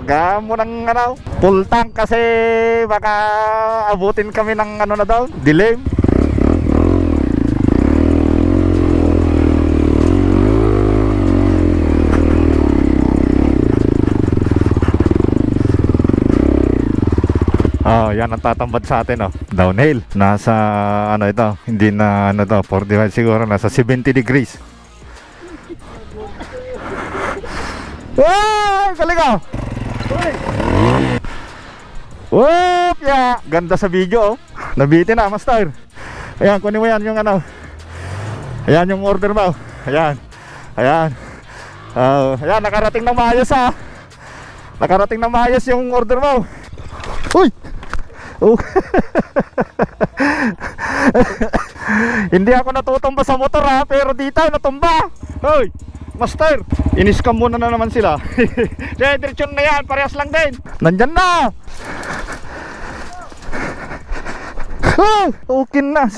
Lagyan mo ng ano, full tank kasi baka abutin kami ng ano na daw, dilim. Oh, yan ang tatambad sa atin, oh. Downhill. Nasa ano ito, hindi na ano to, 45 siguro, nasa 70 degrees. Wow! Galing, oh! Whoop! Yeah! Ganda sa video, oh. Nabitin na, master. Ayan, kunin mo yan yung ano. Ayan yung order mo. Ayan. Ayan. Ayan, nakarating ng maayos, ah. Nakarating ng maayos yung order mo. Uy! Oh. Hindi ako natutumba sa motor, ha, pero dito natumba. Hoy, master, in-scam muna na naman sila. Kaya diretsyon na yan, parehas lang din. Nandyan na. Okay na.